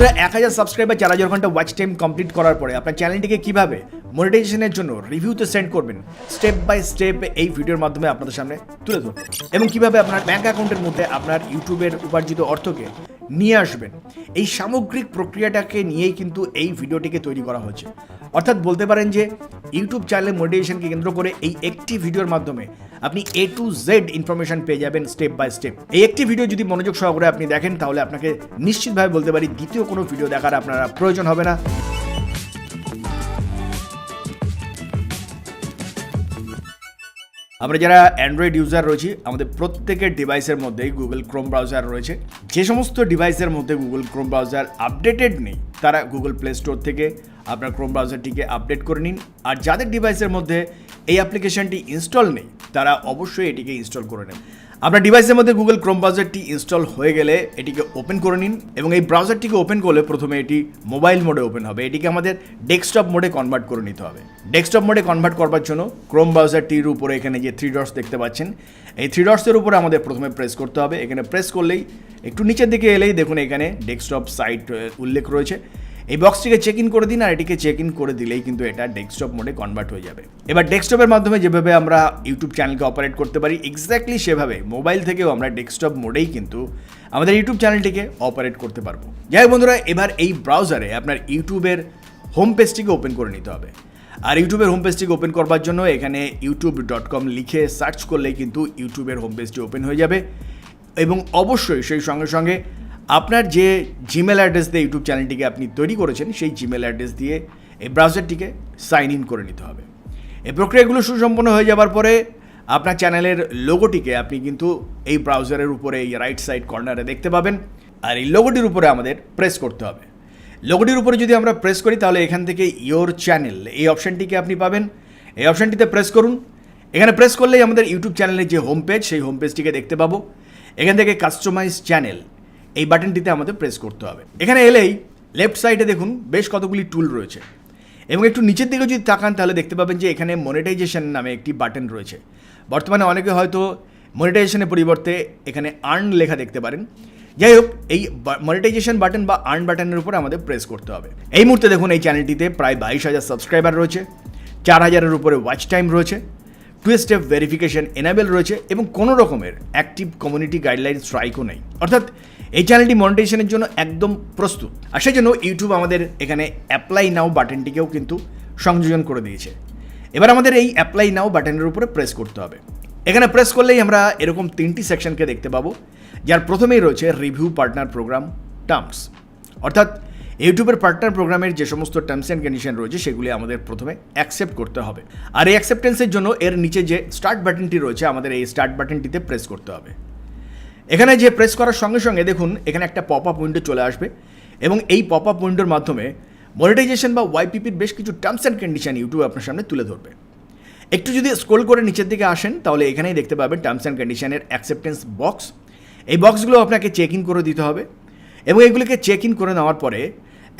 বন্ধুরা 1000 সাবস্ক্রাইবার 4000 ঘন্টা watch time complete করার পরে আপনার চ্যানেলটিকে কিভাবে মনিটাইজেশনের জন্য রিভিউতে সেন্ড করবেন স্টেপ বাই স্টেপ এই ভিডিওর মাধ্যমে আপনাদের সামনে তুলে ধরব এবং কিভাবে আপনার ব্যাংক অ্যাকাউন্টের মধ্যে আপনার ইউটিউবের উপার্জিত অর্থকে নিয়ে আসবেন এই সামগ্রিক প্রক্রিয়াটাকে নিয়েই কিন্তু এই ভিডিওটিকে তৈরি করা হয়েছে। অর্থাৎ বলতে পারেন যে ইউটিউব চ্যানেলে মনিটাইজেশনকে কেন্দ্র করে এই একটি ভিডিওর মাধ্যমে আপনি A to Z ইনফরমেশন পেয়ে যাবেন স্টেপ বাই স্টেপ। এই একটি ভিডিও যদি মনোযোগ সহকারে আপনি দেখেন তাহলে আপনাকে নিশ্চিতভাবে বলতে পারি দ্বিতীয় কোনো ভিডিও দেখার আপনার প্রয়োজন হবে না। আমরা যারা অ্যান্ড্রয়েড ইউজার রয়েছি আমাদের প্রত্যেকের ডিভাইসের মধ্যেই গুগল ক্রোম ব্রাউজার রয়েছে। যে সমস্ত ডিভাইসের মধ্যে গুগল ক্রোম ব্রাউজার আপডেটেড নেই তারা গুগল প্লে স্টোর থেকে আপনার ক্রোম ব্রাউজারটিকে আপডেট করে নিন, আর যাদের ডিভাইসের মধ্যে এই অ্যাপ্লিকেশনটি ইনস্টল নেই তারা অবশ্যই এটিকে ইনস্টল করে নেন। আপনার ডিভাইসের মধ্যে গুগল ক্রোম ব্রাউজারটি ইনস্টল হয়ে গেলে এটিকে ওপেন করে নিন এবং এই ব্রাউজারটিকে ওপেন করলে প্রথমে এটি মোবাইল মোডে ওপেন হবে। এটিকে আমাদের ডেস্কটপ মোডে কনভার্ট করে নিতে হবে। ডেস্কটপ মোডে কনভার্ট করবার জন্য ক্রোম ব্রাউজারটির উপরে এখানে যে 3 ডটস দেখতে পাচ্ছেন এই 3 ডটসের উপরে আমাদের প্রথমে প্রেস করতে হবে। এখানে প্রেস করলেই একটু নিচের দিকে এলেই দেখুন এখানে ডেস্কটপ সাইট উল্লেখ রয়েছে। এই বক্সটিকে চেক ইন করে দিন আর এটিকে চেক ইন করে দিলেই কিন্তু এটা ডেস্কটপ মোডে কনভার্ট হয়ে যাবে। এবার ডেস্কটপের মাধ্যমে যেভাবে আমরা ইউটিউব চ্যানেলকে অপারেট করতে পারি এক্স্যাক্টলি সেভাবে মোবাইল থেকেও আমরা ডেস্কটপ মোডেই কিন্তু আমাদের ইউটিউব চ্যানেলটিকে অপারেট করতে পারবো। যাই হোক বন্ধুরা, এবার এই ব্রাউজারে আপনার ইউটিউবের হোম পেজটিকে ওপেন করে নিতে হবে। আর ইউটিউবের হোম পেজটিকে ওপেন করবার জন্য এখানে youtube.com লিখে সার্চ করলেই কিন্তু ইউটিউবের হোম পেজটি ওপেন হয়ে যাবে এবং অবশ্যই সেই সঙ্গে সঙ্গে আপনার যে জিমেল অ্যাড্রেস দিয়ে ইউটিউব চ্যানেলটিকে আপনি তৈরি করেছেন সেই জিমেল অ্যাড্রেস দিয়ে এই ব্রাউজারটিকে সাইন ইন করে নিতে হবে। এই প্রক্রিয়াগুলো সুসম্পন্ন হয়ে যাবার পরে আপনার চ্যানেলের লোগোটিকে আপনি কিন্তু এই ব্রাউজারের উপরে এই রাইট সাইড কর্নারে দেখতে পাবেন আর এই লোগোটির উপরে আমাদের প্রেস করতে হবে। লোগোটির উপরে যদি আমরা প্রেস করি তাহলে এখান থেকে ইয়োর চ্যানেল এই অপশানটিকে আপনি পাবেন। এই অপশানটিতে প্রেস করুন। এখানে প্রেস করলেই আমাদের ইউটিউব চ্যানেলের যে হোম পেজ সেই হোম পেজটিকে দেখতে পাবো। এখান থেকে কাস্টমাইজ চ্যানেল এই বাটনটিতে আমাদের প্রেস করতে হবে। এখানে এলেই লেফট সাইডে দেখুন বেশ কতগুলি টুল রয়েছে এবং একটু নিচের দিকে যদি তাকান তাহলে দেখতে পাবেন যে এখানে মনিটাইজেশন নামে একটি বাটন রয়েছে। বর্তমানে অনেকে হয়তো মনিটাইজেশনের পরিবর্তে এখানে আর্ন লেখা দেখতে পারেন। যাই হোক, এই মনিটাইজেশন বাটন বা আর্ন বাটনের উপরে আমাদের প্রেস করতে হবে। এই মুহূর্তে দেখুন এই চ্যানেলটিতে প্রায় 22,000 সাবস্ক্রাইবার রয়েছে, 4,000-এর উপরে ওয়াচ টাইম রয়েছে, 2 স্টেপ ভেরিফিকেশন এনাবেল রয়েছে এবং কোনো রকমের অ্যাক্টিভ কমিউনিটি গাইডলাইন স্ট্রাইকও নেই। অর্থাৎ এই চ্যানেলটি মনিটাইজেশনের জন্য একদম প্রস্তুত। আর সেই জন্য ইউটিউব আমাদের এখানে অ্যাপ্লাই নাও বাটনটিকেও কিন্তু সংযোজন করে দিয়েছে। এবার আমাদের এই অ্যাপ্লাই নাও বাটনের উপরে প্রেস করতে হবে। এখানে প্রেস করলেই আমরা এরকম 3টি সেকশনকে দেখতে পাবো, যার প্রথমেই রয়েছে রিভিউ পার্টনার প্রোগ্রাম টার্মস। অর্থাৎ ইউটিউবের পার্টনার প্রোগ্রামের যে সমস্ত টার্মস অ্যান্ড কন্ডিশন রয়েছে সেগুলি আমাদের প্রথমে অ্যাকসেপ্ট করতে হবে। আর এই অ্যাকসেপ্টেন্সের জন্য এর নিচে যে স্টার্ট বাটনটি রয়েছে আমাদের এই স্টার্ট বাটনটিতে প্রেস করতে হবে। এখানে যে প্রেস করার সঙ্গে সঙ্গে দেখুন এখানে একটা পপ আপ উইন্ডো চলে আসবে এবং এই পপ আপ উইন্ডোর মাধ্যমে মনিটাইজেশন বা ওয়াইপিপির বেশ কিছু টার্মস অ্যান্ড কন্ডিশন ইউটিউব আপনার সামনে তুলে ধরবে। একটু যদি স্ক্রল করে নিচের দিকে আসেন তাহলে এখানেই দেখতে পাবেন টার্মস অ্যান্ড কন্ডিশনের অ্যাকসেপ্টেন্স বক্স। এই বক্সগুলো আপনাকে চেক ইন করে দিতে হবে এবং এগুলিকে চেক ইন করে নেওয়ার পরে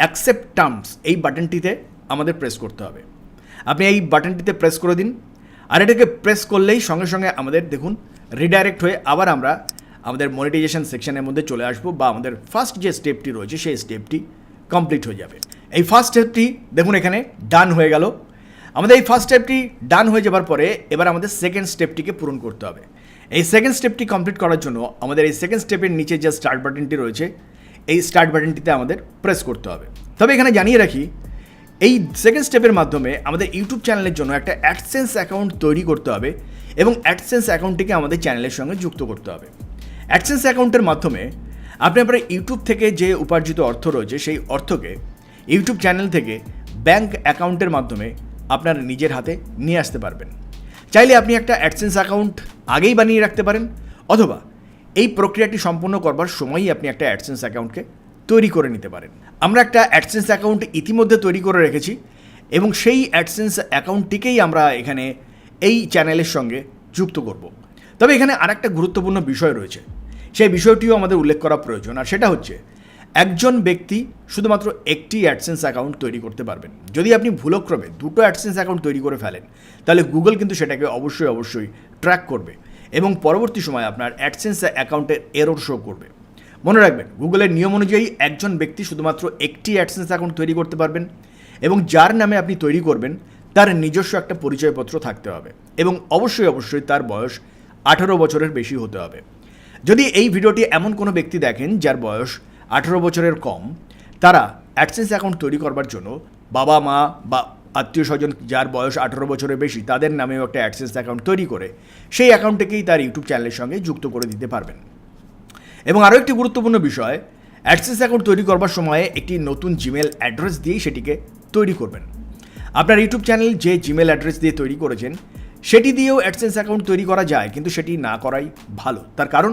অ্যাকসেপ্ট টার্মস এই বাটনটিতে আমাদের প্রেস করতে হবে। আপনি এই বাটনটিতে প্রেস করে দিন আর এটাকে প্রেস করলেই সঙ্গে সঙ্গে আমাদের দেখুন রিডাইরেক্ট হয়ে আবার আমরা আমাদের মনিটাইজেশন সেকশনের মধ্যে চলে আসবো বা আমাদের ফার্স্ট যে স্টেপটি রয়েছে সেই স্টেপটি কমপ্লিট হয়ে যাবে। এই ফার্স্ট স্টেপটি দেখুন এখানে ডান হয়ে গেল। আমাদের এই ফার্স্ট স্টেপটি ডান হয়ে যাবার পরে এবার আমাদের সেকেন্ড স্টেপটিকে পূরণ করতে হবে। এই সেকেন্ড স্টেপটি কমপ্লিট করার জন্য আমাদের এই সেকেন্ড স্টেপের নিচে যে স্টার্ট বাটনটি রয়েছে এই স্টার্ট বাটনটিতে আমাদের প্রেস করতে হবে। তবে এখানে জানিয়ে রাখি এই সেকেন্ড স্টেপের মাধ্যমে আমাদের ইউটিউব চ্যানেলের জন্য একটা অ্যাডসেন্স অ্যাকাউন্ট তৈরি করতে হবে এবং অ্যাডসেন্স অ্যাকাউন্টটিকে আমাদের চ্যানেলের সঙ্গে যুক্ত করতে হবে। অ্যাডসেন্স অ্যাকাউন্টের মাধ্যমে আপনি আপনার ইউটিউব থেকে যে উপার্জিত অর্থ রয়েছে সেই অর্থকে ইউটিউব চ্যানেল থেকে ব্যাংক অ্যাকাউন্টের মাধ্যমে আপনার নিজের হাতে নিয়ে আসতে পারবেন। চাইলে আপনি একটা অ্যাডসেন্স অ্যাকাউন্ট আগেই বানিয়ে রাখতে পারেন অথবা এই প্রক্রিয়াটি সম্পন্ন করবার সময়ই আপনি একটা অ্যাডসেন্স অ্যাকাউন্টকে তৈরি করে নিতে পারেন। আমরা একটা অ্যাডসেন্স অ্যাকাউন্ট ইতিমধ্যে তৈরি করে রেখেছি এবং সেই অ্যাডসেন্স অ্যাকাউন্টটিকেই আমরা এখানে এই চ্যানেলের সঙ্গে যুক্ত করব। তবে এখানে আরেকটা গুরুত্বপূর্ণ বিষয় রয়েছে, সেই বিষয়টিও আমাদের উল্লেখ করা প্রয়োজন। আর সেটা হচ্ছে একজন ব্যক্তি শুধুমাত্র একটি অ্যাডসেন্স অ্যাকাউন্ট তৈরি করতে পারবেন। যদি আপনি ভুলক্রমে 2টো অ্যাডসেন্স অ্যাকাউন্ট তৈরি করে ফেলেন তাহলে গুগল কিন্তু সেটাকে অবশ্যই ট্র্যাক করবে এবং পরবর্তী সময় আপনার অ্যাডসেন্স অ্যাকাউন্টের এরর শো করবে। মনে রাখবেন, গুগলের নিয়ম অনুযায়ী একজন ব্যক্তি শুধুমাত্র একটি অ্যাডসেন্স অ্যাকাউন্ট তৈরি করতে পারবেন এবং যার নামে আপনি তৈরি করবেন তার নিজস্ব একটা পরিচয়পত্র থাকতে হবে এবং অবশ্যই তার বয়স 18 বছরের বেশি হতে হবে। যদি এই ভিডিওটি এমন কোনো ব্যক্তি দেখেন যার বয়স 18 বছরের কম, তারা অ্যাডসেন্স অ্যাকাউন্ট তৈরি করবার জন্য বাবা মা বা আত্মীয় স্বজন যার বয়স 18 বছরের বেশি তাদের নামেও একটা অ্যাডসেন্স অ্যাকাউন্ট তৈরি করে সেই অ্যাকাউন্টটাকেই তার ইউটিউব চ্যানেলের সঙ্গে যুক্ত করে দিতে পারবেন। এবং আরও একটি গুরুত্বপূর্ণ বিষয়, অ্যাডসেন্স অ্যাকাউন্ট তৈরি করবার সময়ে একটি নতুন জিমেল অ্যাড্রেস দিয়েই সেটিকে তৈরি করবেন। আপনার ইউটিউব চ্যানেল যে জিমেল অ্যাড্রেস দিয়ে তৈরি করেছেন সেটি দিয়েও অ্যাডসেন্স অ্যাকাউন্ট তৈরি করা যায়, কিন্তু সেটি না করাই ভালো। তার কারণ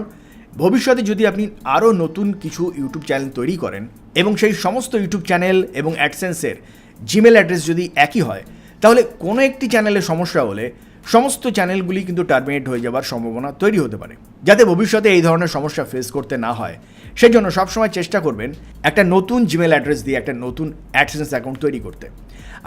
ভবিষ্যতে যদি আপনি আরও নতুন কিছু ইউটিউব চ্যানেল তৈরি করেন এবং সেই সমস্ত ইউটিউব চ্যানেল এবং অ্যাডসেন্সের জিমেল অ্যাড্রেস যদি একই হয়, তাহলে কোনো একটি চ্যানেলে সমস্যা হলে সমস্ত চ্যানেলগুলি কিন্তু টার্মিনেট হয়ে যাওয়ার সম্ভাবনা তৈরি হতে পারে। যাতে ভবিষ্যতে এই ধরনের সমস্যা ফেস করতে না হয়, সেই জন্য সবসময় চেষ্টা করবেন একটা নতুন জিমেল অ্যাড্রেস দিয়ে একটা নতুন অ্যাডসেন্স অ্যাকাউন্ট তৈরি করতে।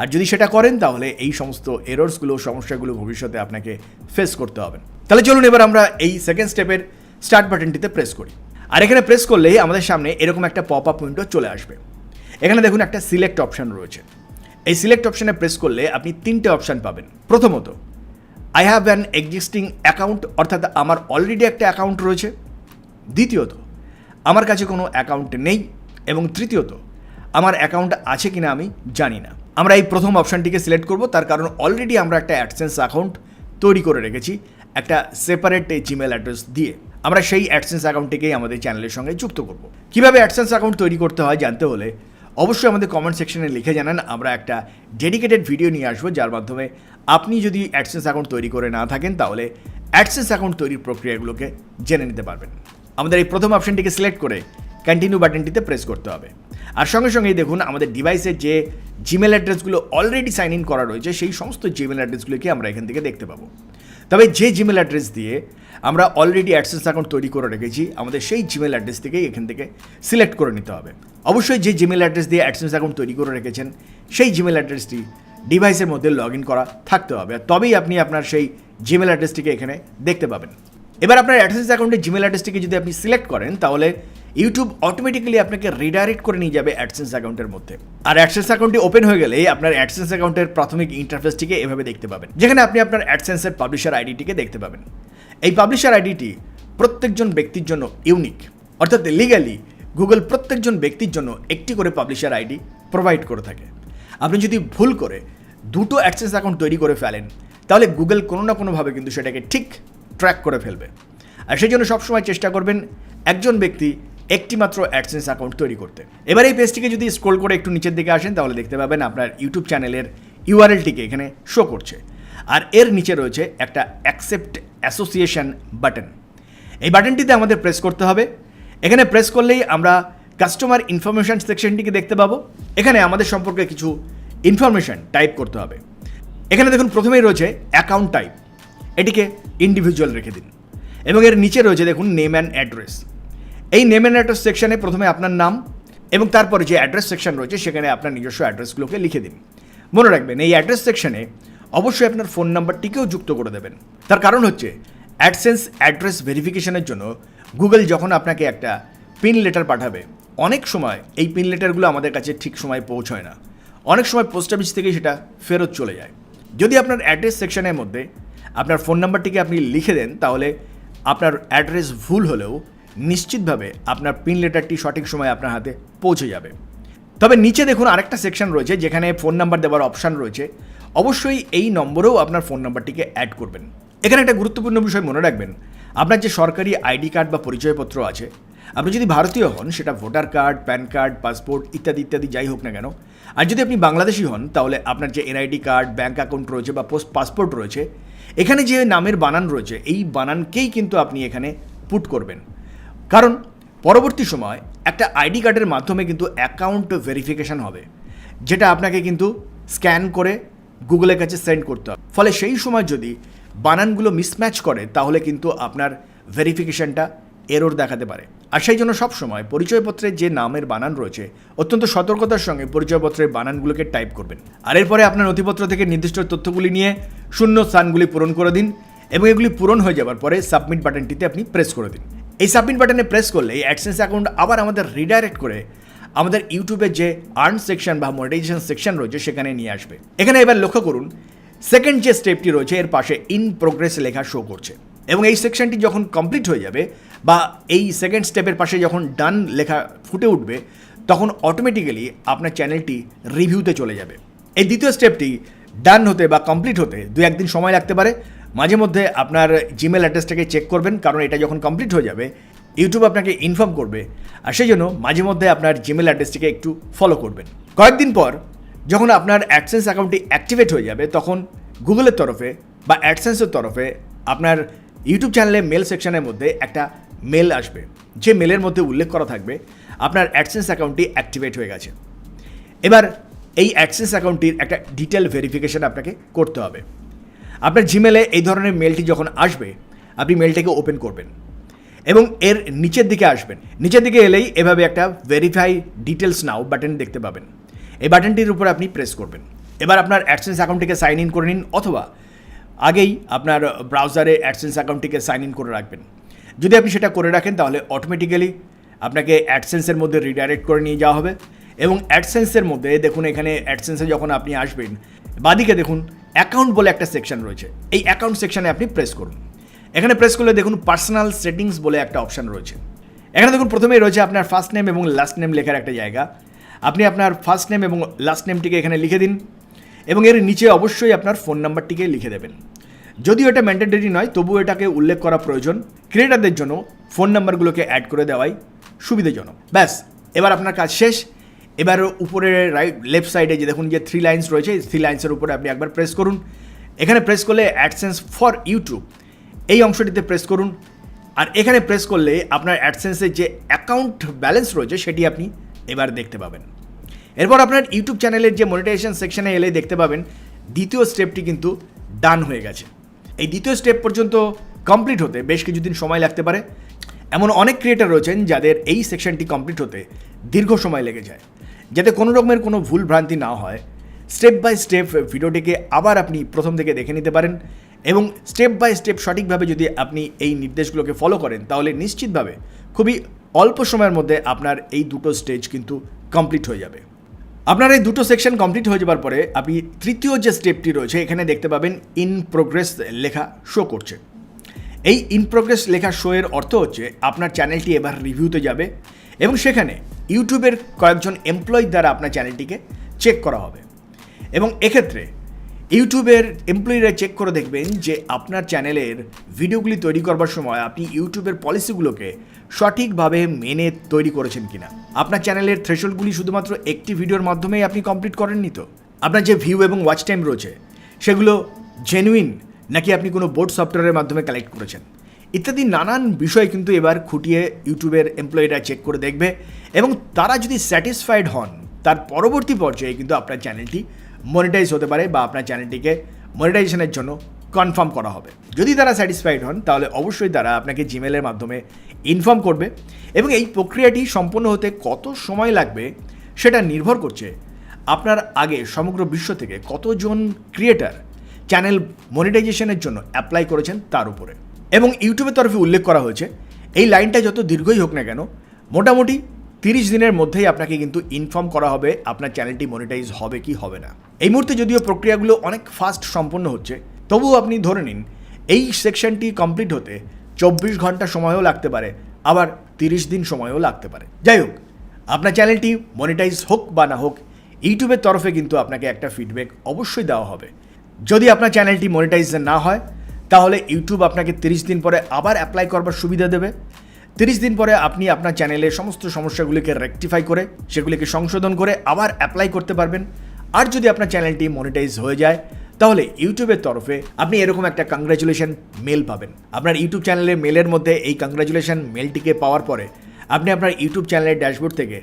আর যদি সেটা করেন তাহলে এই সমস্ত এরর্সগুলো, সমস্যাগুলো ভবিষ্যতে আপনাকে ফেস করতে হবে। তাহলে চলুন এবার আমরা এই সেকেন্ড স্টেপের স্টার্ট বাটনটিতে প্রেস করি। আর এখানে প্রেস করলেই আমাদের সামনে এরকম একটা পপ আপ উইন্ডো চলে আসবে। এখানে দেখুন একটা সিলেক্ট অপশান রয়েছে। এই সিলেক্ট অপশানে প্রেস করলে আপনি 3টে অপশান পাবেন। প্রথমত, I have an existing account, অর্থাৎ আমার অলরেডি একটা অ্যাকাউন্ট রয়েছে। দ্বিতীয়ত, আমার কাছে কোনো অ্যাকাউন্ট নেই। এবং তৃতীয়ত, আমার অ্যাকাউন্ট আছে কিনা আমি জানি না। আমরা এই প্রথম অপশানটিকে সিলেক্ট করব, তার কারণ অলরেডি আমরা একটা অ্যাডসেন্স অ্যাকাউন্ট তৈরি করে রেখেছি একটা সেপারেট জিমেল অ্যাড্রেস দিয়ে। আমরা সেই অ্যাডসেন্স অ্যাকাউন্টটিকেই আমাদের চ্যানেলের সঙ্গে যুক্ত করব। কীভাবে অ্যাডসেন্স অ্যাকাউন্ট তৈরি করতে হয় জানতে হলে অবশ্যই আমাদের কমেন্ট সেকশনে লিখে জানান। আমরা একটা ডেডিকেটেড ভিডিও নিয়ে আসবো, যার মাধ্যমে আপনি যদি অ্যাডসেন্স অ্যাকাউন্ট তৈরি করে না থাকেন তাহলে অ্যাডসেন্স অ্যাকাউন্ট তৈরির প্রক্রিয়াগুলোকে জেনে নিতে পারবেন। আমাদের এই প্রথম অপশানটিকে সিলেক্ট করে কন্টিনিউ বাটনটিতে প্রেস করতে হবে। আর সঙ্গে সঙ্গেই দেখুন আমাদের ডিভাইসের যে জিমেল অ্যাড্রেসগুলো অলরেডি সাইন ইন করা রয়েছে সেই সমস্ত জিমেল অ্যাড্রেসগুলোকে আমরা এখান থেকে দেখতে পাবো। তবে যে জিমেল অ্যাড্রেস দিয়ে আমরা অলরেডি অ্যাডসেন্স অ্যাকাউন্ট তৈরি করে রেখেছি, আমাদের সেই জিমেল অ্যাড্রেস থেকেই এখান থেকে সিলেক্ট করে নিতে হবে। অবশ্যই যে জিমেল অ্যাড্রেস দিয়ে অ্যাডসেন্স অ্যাকাউন্ট তৈরি করে রেখেছেন সেই জিমেল অ্যাড্রেসটি ডিভাইসের মধ্যে লগ ইন করা থাকতে হবে, আর তবেই আপনি আপনার সেই জিমেল অ্যাড্রেসটিকে এখানে দেখতে পাবেন। এবার আপনার অ্যাডসেন্স অ্যাকাউন্টের জিমেল অ্যাড্রেসটিকে যদি আপনি সিলেক্ট করেন তাহলে ইউটিউব অটোমেটিক্যালি আপনাকে রিডাইরেক্ট করে নিয়ে যাবে অ্যাডসেন্স অ্যাকাউন্টের মধ্যে। আর অ্যাডসেন্স অ্যাকাউন্টটি ওপেন হয়ে গেলে আপনার অ্যাডসেন্স অ্যাকাউন্টের প্রাথমিক ইন্টারফেসটিকে এভাবে দেখতে পাবেন, যেখানে আপনি আপনার অ্যাডসেন্সের পাবলিশার আইডিটিকে দেখতে পাবেন। এই পাবলিশার আইডিটি প্রত্যেকজন ব্যক্তির জন্য ইউনিক, অর্থাৎ লিগ্যালি গুগল প্রত্যেকজন ব্যক্তির জন্য একটি করে পাবলিশার আইডি প্রোভাইড করে থাকে। আপনি যদি ভুল করে দুটো অ্যাডসেন্স অ্যাকাউন্ট তৈরি করে ফেলেন তাহলে গুগল কোনো না কোনোভাবে কিন্তু সেটাকে ঠিক ট্র্যাক করে ফেলবে। আর সেই জন্য সবসময় চেষ্টা করবেন একজন ব্যক্তি একটি মাত্র অ্যাডসেন্স অ্যাকাউন্ট তৈরি করতে। এবার এই পেজটিকে যদি স্ক্রল করে একটু নিচের দিকে আসেন তাহলে দেখতে পাবেন আপনার ইউটিউব চ্যানেলের ইউআরএলটিকে এখানে শো করছে, আর এর নিচে রয়েছে একটা অ্যাকসেপ্ট অ্যাসোসিয়েশন বাটন। এই বাটনটিতে আমাদের প্রেস করতে হবে। এখানে প্রেস করলেই আমরা কাস্টমার ইনফরমেশন সেকশনটিকে দেখতে পাবো। এখানে আমাদের সম্পর্কে কিছু ইনফরমেশন টাইপ করতে হবে। এখানে দেখুন প্রথমেই রয়েছে অ্যাকাউন্ট টাইপ, এটিকে ইন্ডিভিজুয়াল রেখে দিন। এবং এর নিচে রয়েছে দেখুন নেম অ্যান্ড অ্যাড্রেস। এই নেম অ্যান্ড অ্যাড্রেস সেকশনে প্রথমে আপনার নাম এবং তারপরে যে অ্যাড্রেস সেকশন রয়েছে সেখানে আপনার নিজস্ব অ্যাড্রেসগুলোকে লিখে দিন। মনে রাখবেন এই অ্যাড্রেস সেকশনে অবশ্যই আপনার ফোন নাম্বারটিকেও যুক্ত করে দেবেন। তার কারণ হচ্ছে অ্যাডসেন্স অ্যাড্রেস ভেরিফিকেশনের জন্য গুগল যখন আপনাকে একটা পিন লেটার পাঠাবে, অনেক সময় এই পিন লেটারগুলো আমাদের কাছে ঠিক সময় পৌঁছয় না, অনেক সময় পোস্ট অফিস থেকে সেটা ফেরত চলে যায়। যদি আপনার অ্যাড্রেস সেকশনের মধ্যে আপনার ফোন নাম্বারটিকে আপনি লিখে দেন তাহলে আপনার অ্যাড্রেস ভুল হলেও নিশ্চিতভাবে আপনার পিন লেটারটি সঠিক সময় আপনার হাতে পৌঁছে যাবে। তবে নিচে দেখুন আরেকটা সেকশন রয়েছে যেখানে ফোন নাম্বার দেওয়ার অপশান রয়েছে। অবশ্যই এই নম্বরেও আপনার ফোন নাম্বারটিকে অ্যাড করবেন। এখানে একটা গুরুত্বপূর্ণ বিষয় মনে রাখবেন, আপনার যে সরকারি আইডি কার্ড বা পরিচয়পত্র আছে, আপনি যদি ভারতীয় হন সেটা voter card, pan card, passport ইত্যাদি ইত্যাদি যাই হোক না কেন, আর যদি আপনি বাংলাদেশি হন তাহলে আপনার যে এনআইডি কার্ড, ব্যাঙ্ক অ্যাকাউন্ট রয়েছে বা পাসপোর্ট রয়েছে, এখানে যে নামের বানান রয়েছে এই বানানকেই কিন্তু আপনি এখানে পুট করবেন। কারণ পরবর্তী সময় একটা আইডি কার্ডের মাধ্যমে কিন্তু অ্যাকাউন্ট ভেরিফিকেশান হবে, যেটা আপনাকে কিন্তু স্ক্যান করে গুগলের কাছে সেন্ড করতে হবে। ফলে সেই সময় যদি বানানগুলো মিসম্যাচ করে তাহলে কিন্তু আপনার ভেরিফিকেশানটা এরর দেখাতে পারে। আর সেই জন্য সবসময় পরিচয়পত্রের যে নামের বানান রয়েছে অত্যন্ত সতর্কতার সঙ্গে পরিচয়পত্রের বানানগুলোকে টাইপ করবেন। আর এরপরে আপনার নথিপত্র থেকে নির্দিষ্ট তথ্যগুলি নিয়ে শূন্য স্থানগুলি পূরণ করে দিন এবং এগুলি পূরণ হয়ে যাওয়ার পরে সাবমিট বাটনটিতে আপনি প্রেস করে দিন। এই সাবমিট বাটনে প্রেস করলে এই অ্যাডসেন্স অ্যাকাউন্ট আবার আমাদের রিডাইরেক্ট করে আমাদের ইউটিউবের যে আর্ন সেকশন বা মনিটাইজেশন সেকশন রয়েছে সেখানে নিয়ে আসবে। এখানে এবার লক্ষ্য করুন সেকেন্ড যে স্টেপটি রয়েছে এর পাশে ইন প্রোগ্রেস লেখা শো করছে, এবং এই সেকশনটি যখন কমপ্লিট হয়ে যাবে বা এই সেকেন্ড স্টেপের পাশে যখন ডান লেখা ফুটে উঠবে তখন অটোমেটিক্যালি আপনার চ্যানেলটি রিভিউতে চলে যাবে। এই দ্বিতীয় স্টেপটি ডান হতে বা কমপ্লিট হতে 2-1 দিন সময় লাগতে পারে। মাঝে মধ্যে আপনার জিমেল অ্যাড্রেসটাকে চেক করবেন, কারণ এটা যখন কমপ্লিট হয়ে যাবে ইউটিউব আপনাকে ইনফর্ম করবে, আর সেই জন্য মাঝে মধ্যে আপনার জিমেল অ্যাড্রেসটিকে একটু ফলো করবেন। কয়েকদিন পর যখন আপনার অ্যাডসেন্স অ্যাকাউন্টটি অ্যাক্টিভেট হয়ে যাবে তখন গুগলের তরফে বা অ্যাডসেন্সের তরফে আপনার ইউটিউব চ্যানেলে মেল সেকশনের মধ্যে একটা মেল আসবে, যে মেলের মধ্যে উল্লেখ করা থাকবে আপনার অ্যাডসেন্স অ্যাকাউন্টটি অ্যাক্টিভেট হয়ে গেছে। এবার এই অ্যাডসেন্স অ্যাকাউন্টটির একটা ডিটেল ভেরিফিকেশন আপনাকে করতে হবে। আপনার জিমেলে এই ধরনের মেলটি যখন আসবে আপনি মেলটাকে ওপেন করবেন এবং এর নিচের দিকে আসবেন। নিচের দিকে এলেই এভাবে একটা ভেরিফাই ডিটেলস নাও বাটন দেখতে পাবেন। এই বাটনটির উপর আপনি প্রেস করবেন। এবার আপনার অ্যাডসেন্স অ্যাকাউন্টটিকে সাইন ইন করে নিন, অথবা আগেই আপনার ব্রাউজারে অ্যাডসেন্স অ্যাকাউন্টটিকে সাইন ইন করে রাখবেন। যদি আপনি সেটা করে রাখেন তাহলে অটোমেটিক্যালি আপনাকে অ্যাডসেন্সের মধ্যে রিডাইরেক্ট করে নিয়ে যাওয়া হবে, এবং অ্যাডসেন্সের মধ্যে দেখুন এখানে অ্যাডসেন্সে যখন আপনি আসবেন বাদিকে দেখুন অ্যাকাউন্ট বলে একটা সেকশন রয়েছে। এই অ্যাকাউন্ট সেকশনে আপনি প্রেস করুন। এখানে প্রেস করলে দেখুন পার্সোনাল সেটিংস বলে একটা অপশান রয়েছে। এখানে দেখুন প্রথমেই রয়েছে আপনার ফার্স্ট নেম এবং লাস্ট নেম লেখার একটা জায়গা। আপনি আপনার ফার্স্ট নেম এবং লাস্ট নেমটিকে এখানে লিখে দিন, এবং এর নিচে অবশ্যই আপনার ফোন নাম্বারটিকে লিখে দেবেন। যদিও এটা ম্যান্ডেটরি নয়, তবুও এটাকে উল্লেখ করা প্রয়োজন। ক্রিয়েটারদের জন্য ফোন নাম্বারগুলোকে অ্যাড করে দেওয়াই সুবিধাজনক। ব্যাস, এবার আপনার কাজ শেষ। এবার উপরে লেফট সাইডে যে দেখুন যে 3 লাইন্স রয়েছে, এই 3 লাইন্সের উপরে আপনি একবার প্রেস করুন। এখানে প্রেস করলে অ্যাডসেন্স ফর ইউটিউব এই অংশটিতে প্রেস করুন, আর এখানে প্রেস করলে আপনার অ্যাডসেন্সের যে অ্যাকাউন্ট ব্যালেন্স রয়েছে সেটি আপনি এবার দেখতে পাবেন। এরপর আপনার ইউটিউব চ্যানেলের যে মনিটাইজেশন সেকশনে এলে দেখতে পাবেন দ্বিতীয় স্টেপটি কিন্তু ডান হয়ে গেছে। এই দ্বিতীয় স্টেপ পর্যন্ত কমপ্লিট হতে বেশ কিছুদিন সময় লাগতে পারে। এমন অনেক ক্রিয়েটার রয়েছেন যাদের এই সেকশনটি কমপ্লিট হতে দীর্ঘ সময় লেগে যায়। যাতে কোনো রকমের কোনো ভুল ভ্রান্তি না হয়, স্টেপ বাই স্টেপ ভিডিওটিকে আবার আপনি প্রথম থেকে দেখে নিতে পারেন, এবং স্টেপ বাই স্টেপ সঠিকভাবে যদি আপনি এই নির্দেশগুলোকে ফলো করেন তাহলে নিশ্চিতভাবে খুবই অল্প সময়ের মধ্যে আপনার এই দুটো স্টেজ কিন্তু কমপ্লিট হয়ে যাবে। আপনার এই দুটো সেকশন কমপ্লিট হয়ে যাবার পরে আপনি তৃতীয় যে স্টেপটি রয়েছে এখানে দেখতে পাবেন ইন প্রোগ্রেস লেখা শো করছে। এই ইন প্রোগ্রেস লেখা শো এর অর্থ হচ্ছে আপনার চ্যানেলটি এবার রিভিউতে যাবে, এবং সেখানে ইউটিউবের কয়েকজন এমপ্লয়ি দ্বারা আপনার চ্যানেলটিকে চেক করা হবে। এবং এক্ষেত্রে ইউটিউবের এমপ্লয়িরা চেক করে দেখবেন যে আপনার চ্যানেলের ভিডিওগুলি তৈরি করবার সময় আপনি ইউটিউবের পলিসিগুলোকে সঠিকভাবে মেনে তৈরি করেছেন কিনা। আপনার চ্যানেলের থ্রেশহোল্ডগুলি শুধুমাত্র একটি ভিডিওর মাধ্যমেই আপনি কমপ্লিট করেননি তো? আপনার যে ভিউ এবং ওয়াচ টাইম রয়েছে সেগুলো জেনুইন নাকি আপনি কোনো বোর্ড সফটওয়্যারের মাধ্যমে কালেক্ট করেছেন, ইত্যাদি নানান বিষয় কিন্তু এবার খুঁটিয়ে ইউটিউবের এমপ্লয়িরা চেক করে দেখবে, এবং তারা যদি স্যাটিসফাইড হন তার পরবর্তী পর্যায়ে কিন্তু আপনার চ্যানেলটি মনিটাইজ হতে পারে বা আপনার চ্যানেলটিকে মনিটাইজেশনের জন্য কনফার্ম করা হবে। যদি তারা স্যাটিসফাইড হন তাহলে অবশ্যই তারা আপনাকে জিমেলের মাধ্যমে ইনফর্ম করবে, এবং এই প্রক্রিয়াটি সম্পন্ন হতে কত সময় লাগবে সেটা নির্ভর করছে আপনার আগে সমগ্র বিশ্ব থেকে কতজন ক্রিয়েটার চ্যানেল মনিটাইজেশনের জন্য অ্যাপ্লাই করেছেন তার উপরে। এবং ইউটিউবের তরফে উল্লেখ করা হয়েছে এই লাইনটা যত দীর্ঘই হোক না কেন মোটামুটি 30 দিনের মধ্যেই আপনাকে কিন্তু ইনফর্ম করা হবে আপনার চ্যানেলটি মনিটাইজ হবে কি হবে না। এই মুহূর্তে যদিও প্রক্রিয়াগুলো অনেক ফাস্ট সম্পন্ন হচ্ছে, তবুও আপনি ধরে নিন এই সেকশনটি কমপ্লিট হতে 24 ঘন্টা সময়ও লাগতে পারে, আবার 30 দিন সময়ও লাগতে পারে। যাই হোক, আপনার চ্যানেলটি মনিটাইজ হোক বা না হোক ইউটিউবের তরফে কিন্তু আপনাকে একটা ফিডব্যাক অবশ্যই দেওয়া হবে। যদি আপনার চ্যানেলটি মনিটাইজ না হয় তাহলে ইউটিউব আপনাকে 30 দিন পরে আবার অ্যাপ্লাই করবার সুবিধা দেবে। 30 দিন পরে আপনি আপনার চ্যানেলের সমস্ত সমস্যাগুলিকে রেকটিফাই করে সেগুলিকে সংশোধন করে আবার অ্যাপ্লাই করতে পারবেন। আর যদি আপনার চ্যানেলটি মনিটাইজ হয়ে যায় তাহলে ইউটিউবের তরফে আপনি এরকম একটা কংগ্রাচুলেশন মেল পাবেন। আপনার ইউটিউব চ্যানেলের মেলের মধ্যে এই কংগ্রাচুলেশন মেলটিকে পাওয়ার পরে আপনি আপনার ইউটিউব চ্যানেলের ড্যাশবোর্ড থেকে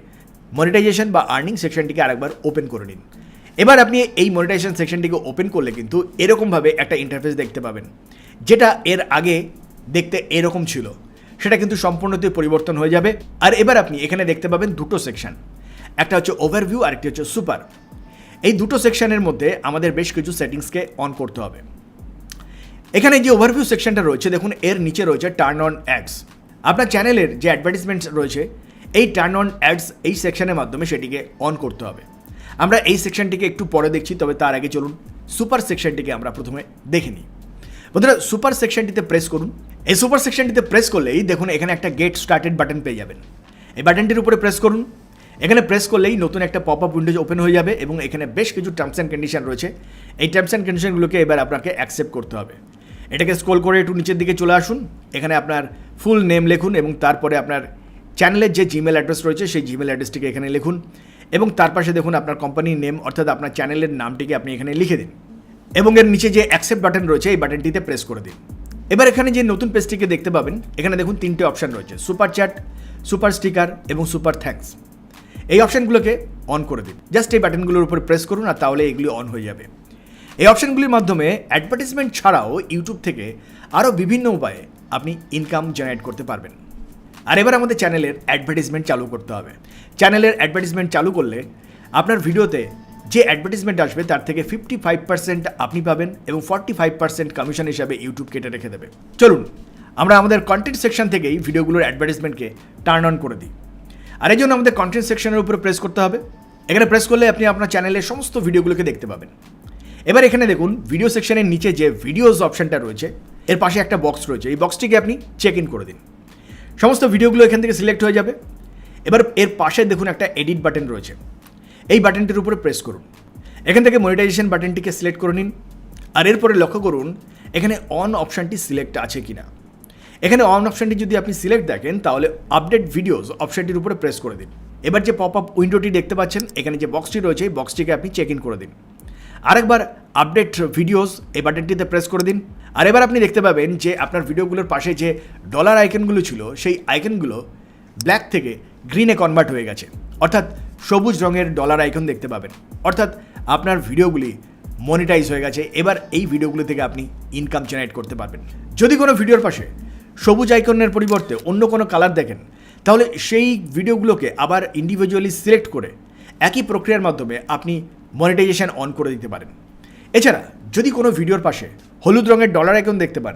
মনিটাইজেশন বা আর্নিং সেকশনটিকে আরেকবার ওপেন করে নিন। এবার আপনি এই মনিটাইজেশন সেকশনটিকে ওপেন করলে কিন্তু এরকমভাবে একটা ইন্টারফেস দেখতে পাবেন, যেটা এর আগে দেখতে এরকম ছিল, সেটা কিন্তু সম্পূর্ণতই পরিবর্তন হয়ে যাবে। আর এবার আপনি এখানে দেখতে পাবেন দুটো সেকশন, একটা হচ্ছে ওভারভিউ আর একটি হচ্ছে সুপার। এই দুটো সেকশনের মধ্যে আমাদের বেশ কিছু সেটিংসকে অন করতে হবে। এখানে যে ওভারভিউ সেকশনটা রয়েছে দেখুন এর নিচে রয়েছে টার্ন অন অ্যাডস। আপনার চ্যানেলের যে অ্যাডভার্টিসমেন্ট রয়েছে এই টার্ন অন অ্যাডস এই সেকশনের মাধ্যমে সেটিকে অন করতে হবে। আমরা এই সেকশনটিকে একটু পরে দেখছি, তবে তার আগে চলুন সুপার সেকশনটিকে আমরা প্রথমে দেখে নিই। বন্ধুরা, সুপার সেকশনটিতে প্রেস করুন। এই সুপার সেকশনটিতে প্রেস করলেই দেখুন এখানে একটা গেট স্টার্টেড বাটন পেয়ে যাবেন। এই বাটনটির উপরে প্রেস করুন। এখানে প্রেস করলেই নতুন একটা পপ আপ উইন্ডোজ ওপেন হয়ে যাবে এবং এখানে বেশ কিছু টার্মস অ্যান্ড কন্ডিশন রয়েছে। এই টার্মস অ্যান্ড কন্ডিশনগুলোকে এবার আপনাকে অ্যাকসেপ্ট করতে হবে। এটাকে স্ক্রল করে একটু নিচের দিকে চলে আসুন। এখানে আপনার ফুল নেম লিখুন এবং তারপরে আপনার চ্যানেলের যে জিমেল অ্যাড্রেস রয়েছে সেই জিমেল অ্যাড্রেসটিকে এখানে লিখুন এবং তার পাশে দেখুন আপনার কোম্পানির নেম অর্থাৎ আপনার চ্যানেলের নামটিকে আপনি এখানে লিখে দিন এবং এর নিচে যে অ্যাকসেপ্ট বাটন রয়েছে এই বাটনটিতে প্রেস করে দিন। এবার এখানে যে নতুন পেজটিকে দেখতে পাবেন, এখানে দেখুন 3টে অপশান রয়েছে, সুপার চ্যাট, সুপার স্টিকার এবং সুপার থ্যাঙ্কস। এই অপশানগুলোকে অন করে দিন। জাস্ট এই বাটনগুলোর উপর প্রেস করুন আর তাহলে এগুলি অন হয়ে যাবে। এই অপশানগুলির মাধ্যমে অ্যাডভার্টিসমেন্ট ছাড়াও ইউটিউব থেকে আরও বিভিন্ন উপায়ে আপনি ইনকাম জেনারেট করতে পারবেন। আর এবার আমাদের চ্যানেলের অ্যাডভার্টিসমেন্ট চালু করতে হবে। চ্যানেলের অ্যাডভার্টিসমেন্ট চালু করলে আপনার ভিডিওতে যে অ্যাডভার্টিসমেন্ট আসবে তার থেকে 55% আপনি পাবেন এবং 45% কমিশন হিসাবে ইউটিউব কেটে রেখে দেবে। চলুন আমরা আমাদের কন্টেন্ট সেকশন থেকেই ভিডিওগুলোর অ্যাডভার্টিসমেন্টকে টার্ন অন করে দিই। আর এই জন্য আমাদের কন্টেন্ট সেকশনের উপরে প্রেস করতে হবে। এখানে প্রেস করলে আপনি আপনার চ্যানেলের সমস্ত ভিডিওগুলোকে দেখতে পাবেন। এবার এখানে দেখুন ভিডিও সেকশনের নিচে যে ভিডিওস অপশানটা রয়েছে এর পাশে একটা বক্স রয়েছে, এই বক্সটিকে আপনি চেক ইন করে দিন। সমস্ত ভিডিওগুলো এখান থেকে সিলেক্ট হয়ে যাবে। এবার এর পাশে দেখুন একটা এডিট বাটন রয়েছে, এই বাটনটির উপরে প্রেস করুন। এখান থেকে মনিটাইজেশন বাটনটিকে সিলেক্ট করে নিন আর এরপরে লক্ষ্য করুন এখানে অন অপশানটি সিলেক্ট আছে কিনা। এখানে অন অপশানটি যদি আপনি সিলেক্ট দেখেন তাহলে আপডেট ভিডিওস অপশানটির উপরে প্রেস করে দিন। এবার যে পপ আপ উইন্ডোটি দেখতে পাচ্ছেন এখানে যে বক্সটি রয়েছে এই বক্সটিকে আপনি চেক ইন করে দিন। আরেকবার আপডেট ভিডিওস এই বাটনটিতে প্রেস করে দিন। আর এবার আপনি দেখতে পাবেন যে আপনার ভিডিওগুলোর পাশে যে ডলার আইকনগুলো ছিল সেই আইকনগুলো ব্ল্যাক থেকে গ্রিনে কনভার্ট হয়ে গেছে, অর্থাৎ সবুজ রঙের ডলার আইকন দেখতে পাবেন, অর্থাৎ আপনার ভিডিওগুলি মনিটাইজ হয়ে গেছে। এবার এই ভিডিওগুলো থেকে আপনি ইনকাম জেনারেট করতে পারবেন। যদি কোনো ভিডিওর পাশে সবুজ আইকনের পরিবর্তে অন্য কোনো কালার দেখেন তাহলে সেই ভিডিওগুলোকে আবার ইন্ডিভিজুয়ালি সিলেক্ট করে একই প্রক্রিয়ার মাধ্যমে আপনি মনিটাইজেশন অন করে দিতে পারেন। এছাড়া যদি কোনো ভিডিওর পাশে হলুদ রঙের ডলার আইকন দেখতে পান